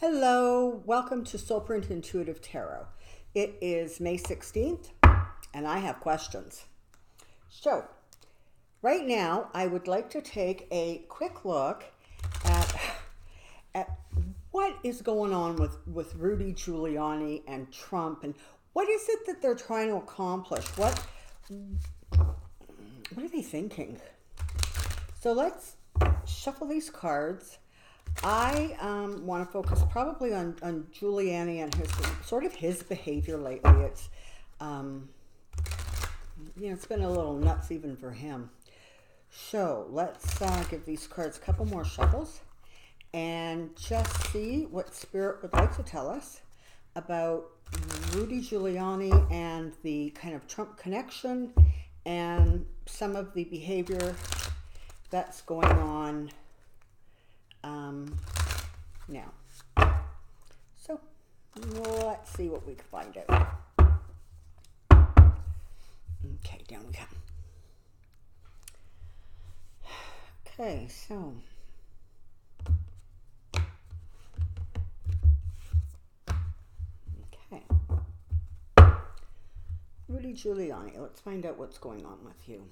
Hello, welcome to Soulprint Intuitive Tarot. It is May 16th, and I have questions. So, right now, I would like to take a quick look at what is going on with Rudy Giuliani and Trump, and what is it that they're trying to accomplish? What are they thinking? So let's shuffle these cards. I want to focus probably on Giuliani and his behavior lately. It's it's been a little nuts even for him. So let's give these cards a couple more shuffles and just see what Spirit would like to tell us about Rudy Giuliani and the kind of Trump connection and some of the behavior that's going on now. So let's see what we can find out. Okay, down we come. Okay, so Rudy Giuliani, let's find out what's going on with you.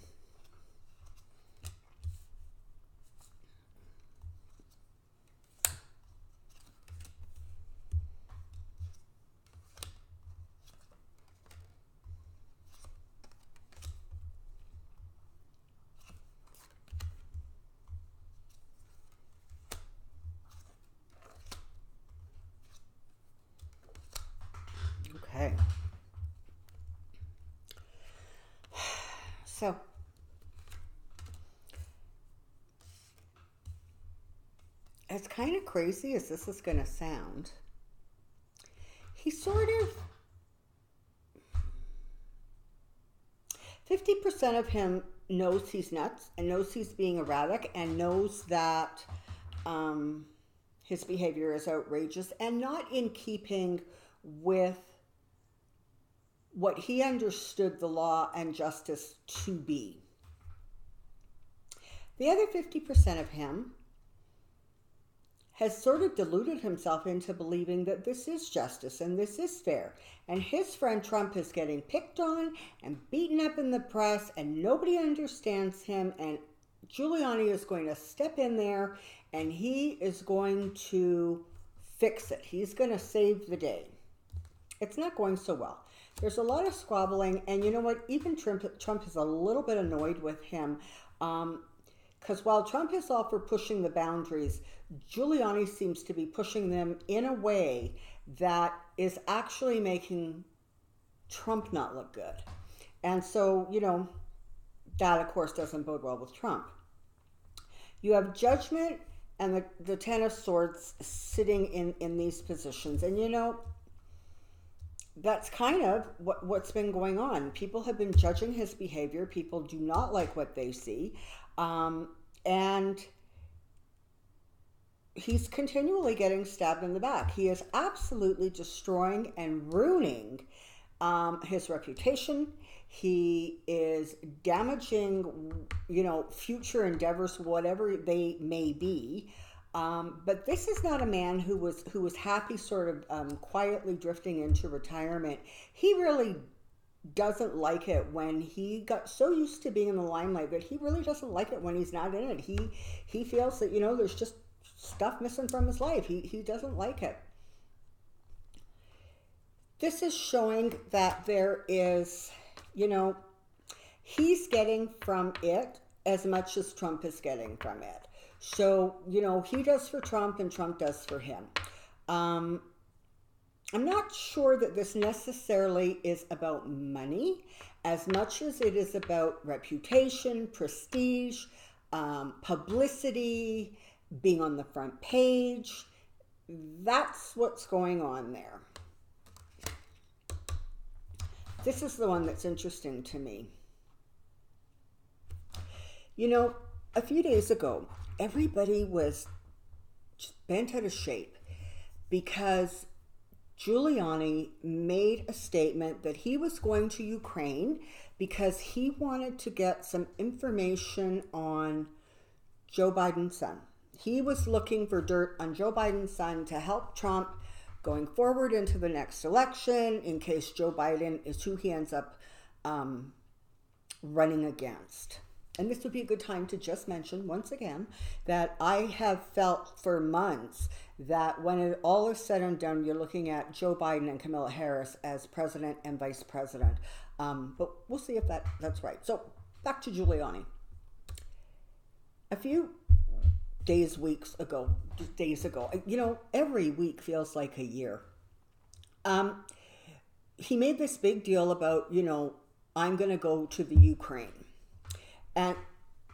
Okay. So, as kind of crazy as this is going to sound, he sort of, 50% of him knows he's nuts and knows he's being erratic and knows that his behavior is outrageous and not in keeping with what he understood the law and justice to be. The other 50% of him has sort of deluded himself into believing that this is justice and this is fair. And his friend Trump is getting picked on and beaten up in the press and nobody understands him, and Giuliani is going to step in there and he is going to fix it. He's going to save the day. It's not going so well. There's a lot of squabbling, and you know what? Even Trump is a little bit annoyed with him, because while Trump is all for pushing the boundaries, Giuliani seems to be pushing them in a way that is actually making Trump not look good. And so, that of course doesn't bode well with Trump. You have Judgment and the Ten of Swords sitting in these positions, and that's kind of what's been going on. People have been judging his behavior. People do not like what they see. And he's continually getting stabbed in the back. He is absolutely destroying and ruining his reputation. He is damaging, future endeavors, whatever they may be. But this is not a man who was happy sort of quietly drifting into retirement. He really doesn't like it when he got so used to being in the limelight that he really doesn't like it when he's not in it. He feels that, there's just stuff missing from his life. He doesn't like it. This is showing that there is, he's getting from it as much as Trump is getting from it. So, he does for Trump and Trump does for him. I'm not sure that this necessarily is about money as much as it is about reputation, prestige, publicity, being on the front page. That's what's going on there. This is the one that's interesting to me. A few days ago, everybody was just bent out of shape because Giuliani made a statement that he was going to Ukraine because he wanted to get some information on Joe Biden's son. He was looking for dirt on Joe Biden's son to help Trump going forward into the next election in case Joe Biden is who he ends up running against. And this would be a good time to just mention once again that I have felt for months that when it all is said and done, you're looking at Joe Biden and Kamala Harris as president and vice president. But we'll see if that's right. So back to Giuliani. A few days ago, every week feels like a year. He made this big deal about, I'm going to go to the Ukraine. And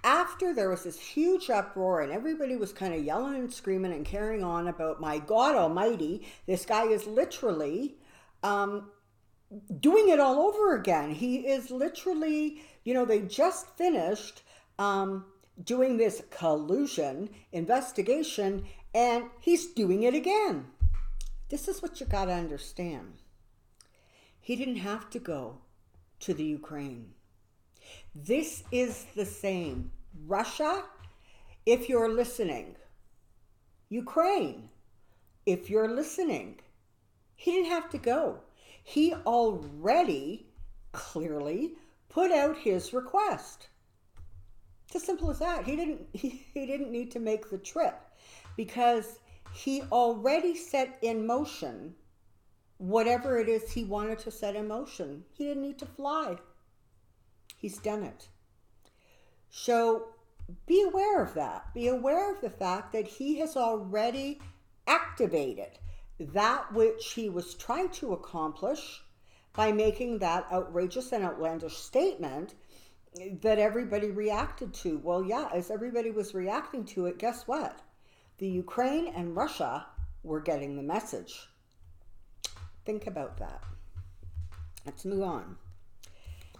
after there was this huge uproar and everybody was kind of yelling and screaming and carrying on about, my God almighty, this guy is literally doing it all over again. He is literally, they just finished doing this collusion investigation and he's doing it again. This is what you got to understand. He didn't have to go to the Ukraine. This is the same. Russia, if you're listening. Ukraine, if you're listening. He didn't have to go. He already clearly put out his request. It's as simple as that. He didn't need to make the trip because he already set in motion whatever it is he wanted to set in motion. He didn't need to fly. He's done it. So be aware of that. Be aware of the fact that he has already activated that which he was trying to accomplish by making that outrageous and outlandish statement that everybody reacted to. Well, yeah, as everybody was reacting to it, guess what? The Ukraine and Russia were getting the message. Think about that. Let's move on.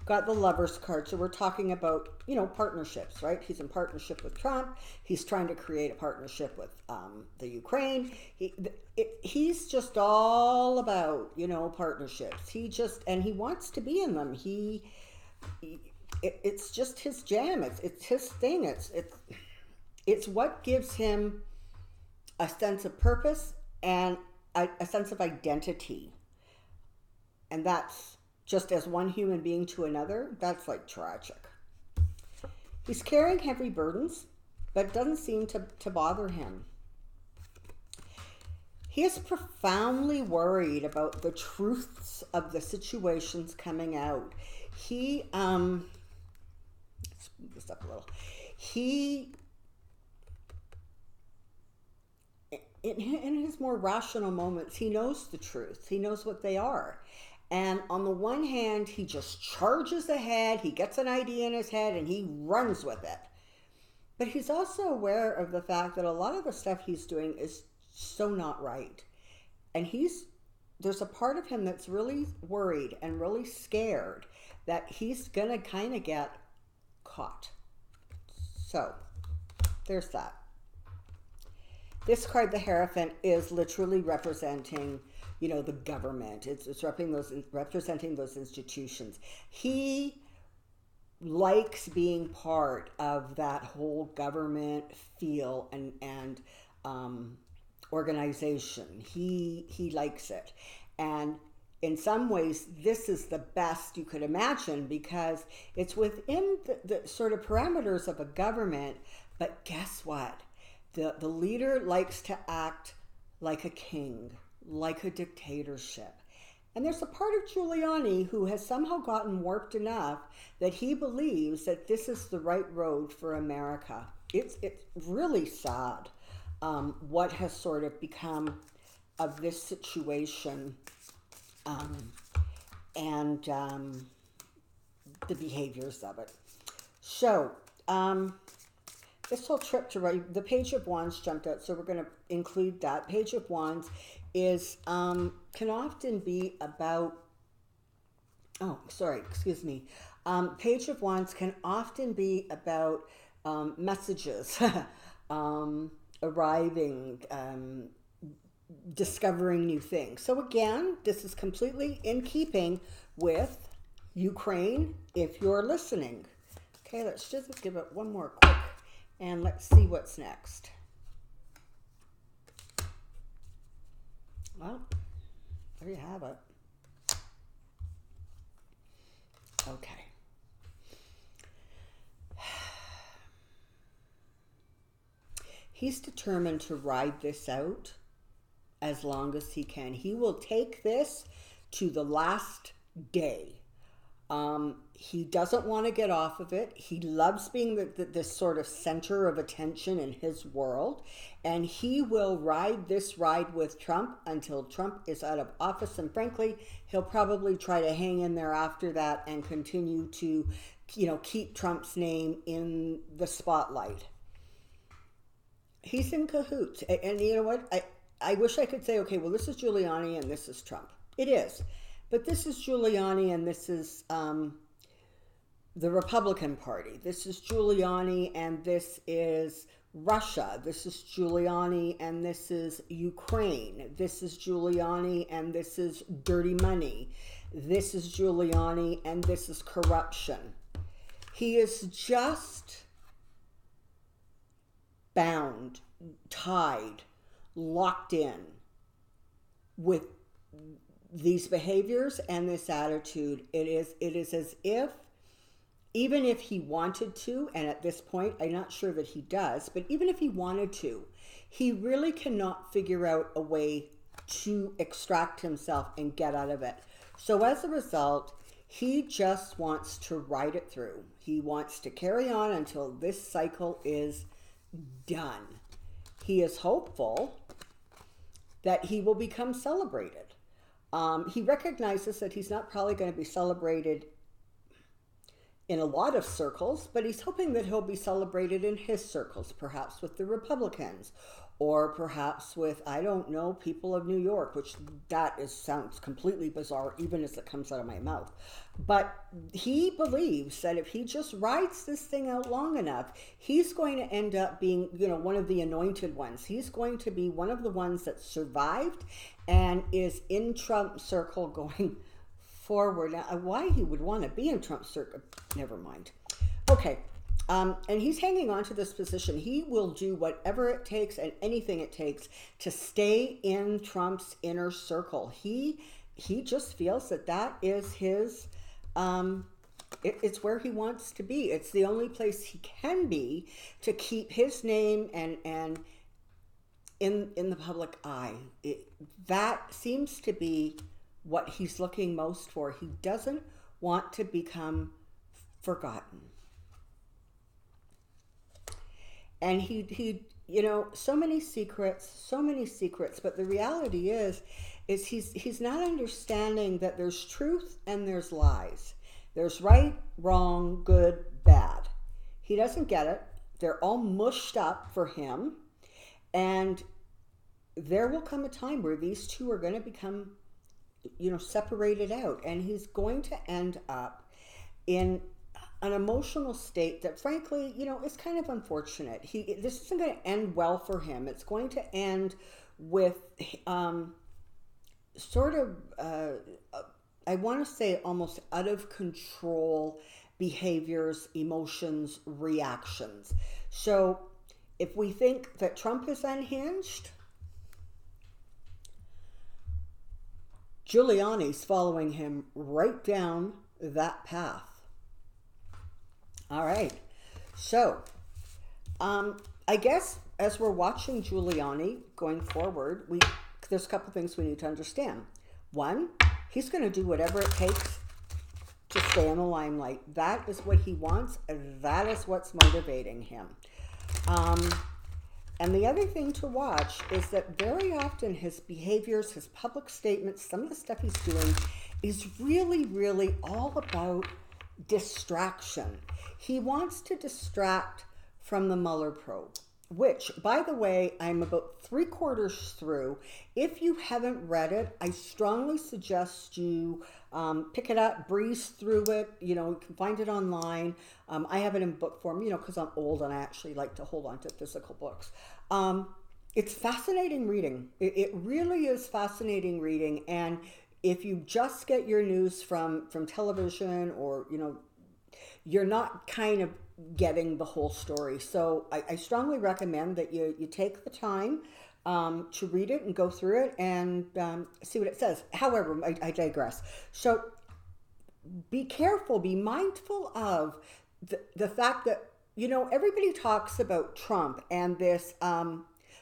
Got the lover's card. So we're talking about, partnerships, right? He's in partnership with Trump. He's trying to create a partnership with the Ukraine. He's just all about, partnerships. He wants to be in them. It's just his jam. It's his thing. It's what gives him a sense of purpose and a sense of identity. And that's just as one human being to another, that's like tragic. He's carrying heavy burdens, but it doesn't seem to bother him. He is profoundly worried about the truths of the situations coming out. Let's move this up a little. In his more rational moments, he knows the truth. He knows what they are. And on the one hand, he just charges ahead. He gets an idea in his head and he runs with it. But he's also aware of the fact that a lot of the stuff he's doing is so not right. And there's a part of him that's really worried and really scared that he's going to kind of get caught. So there's that. This card, the Hierophant, is literally representing the government. It's representing those institutions. He likes being part of that whole government feel and organization. He likes it. And in some ways, this is the best you could imagine because it's within the sort of parameters of a government. But guess what? The leader likes to act like a king, like a dictatorship. And there's a part of Giuliani who has somehow gotten warped enough that he believes that this is the right road for America. It's really sad what has sort of become of this situation and the behaviors of it. So, this whole trip to write, the Page of Wands jumped out, so we're going to include that. Page of Wands is, can often be about, Page of Wands can often be about messages arriving, discovering new things. So again, this is completely in keeping with Ukraine, if you're listening. Okay, let's just give it one more quick. And let's see what's next. Well, there you have it. Okay. He's determined to ride this out as long as he can. He will take this to the last day. He doesn't want to get off of it. He loves being this sort of center of attention in his world. And he will ride this ride with Trump until Trump is out of office. And frankly, he'll probably try to hang in there after that and continue to, keep Trump's name in the spotlight. He's in cahoots. And you know what? I wish I could say, okay, well, this is Giuliani and this is Trump. It is. But this is Giuliani and this is the Republican Party. This is Giuliani and this is Russia. This is Giuliani and this is Ukraine. This is Giuliani and this is dirty money. This is Giuliani and this is corruption. He is just bound, tied, locked in with these behaviors and this attitude. It is as if, even if he wanted to, and at this point I'm not sure that he does, but even if he wanted to, he really cannot figure out a way to extract himself and get out of it. So as a result, he just wants to ride it through. He wants to carry on until this cycle is done. He is hopeful that he will become celebrated. He recognizes that he's not probably going to be celebrated in a lot of circles, but he's hoping that he'll be celebrated in his circles, perhaps with the Republicans, or perhaps with, I don't know, people of New York, which sounds completely bizarre even as it comes out of my mouth. But he believes that if he just rides this thing out long enough, he's going to end up being, one of the anointed ones. He's going to be one of the ones that survived and is in Trump's circle going forward. Now, why he would want to be in Trump's circle, never mind. Okay. And he's hanging on to this position. He will do whatever it takes and anything it takes to stay in Trump's inner circle. He just feels that is his, it's where he wants to be. It's the only place he can be to keep his name and in the public eye. That seems to be what he's looking most for. He doesn't want to become forgotten. And he so many secrets, but the reality is he's not understanding that there's truth and there's lies. There's right, wrong, good, bad. He doesn't get it. They're all mushed up for him. And there will come a time where these two are going to become, separated out. And he's going to end up in an emotional state that, frankly, is kind of unfortunate. This isn't going to end well for him. It's going to end with I want to say almost out of control behaviors, emotions, reactions. So if we think that Trump is unhinged, Giuliani's following him right down that path. All right. So, I guess as we're watching Giuliani going forward, there's a couple things we need to understand. One, he's going to do whatever it takes to stay in the limelight. That is what he wants. That is what's motivating him. And the other thing to watch is that very often his behaviors, his public statements, some of the stuff he's doing is really, really all about distraction. He wants to distract from the Mueller probe, which, by the way, I'm about 3/4 through. If you haven't read it, I strongly suggest you pick it up, breeze through it. You can find it online. I have it in book form, because I'm old and I actually like to hold on to physical books. It's fascinating reading. It really is fascinating reading. And if you just get your news from television or, you're not kind of getting the whole story. So I strongly recommend that you take the time to read it and go through it and see what it says. However, I digress. So be careful, be mindful of the fact that, you know, everybody talks about Trump and this,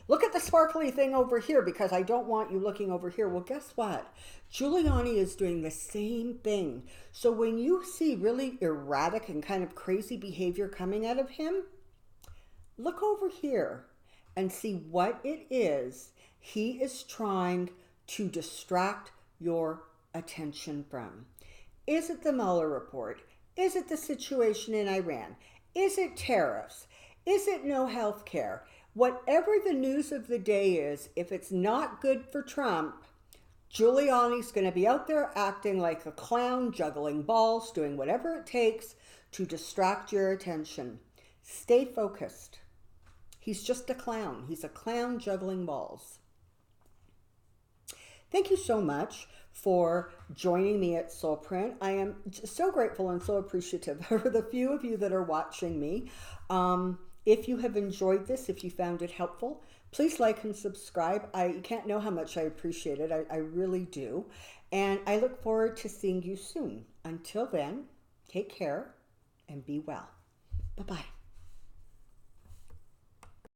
look at the sparkly thing over here because I don't want you looking over here. Well, guess what? Giuliani is doing the same thing. So when you see really erratic and kind of crazy behavior coming out of him, look over here and see what it is he is trying to distract your attention from. Is it the Mueller report? Is it the situation in Iran? Is it tariffs? Is it no health care? Whatever the news of the day is, if it's not good for Trump, Giuliani's going to be out there acting like a clown, juggling balls, doing whatever it takes to distract your attention. Stay focused. He's just a clown. He's a clown juggling balls. Thank you so much for joining me at Soulprint. I am so grateful and so appreciative for the few of you that are watching me. If you have enjoyed this, if you found it helpful, please like and subscribe. You can't know how much I appreciate it. I really do. And I look forward to seeing you soon. Until then, take care and be well. Bye-bye.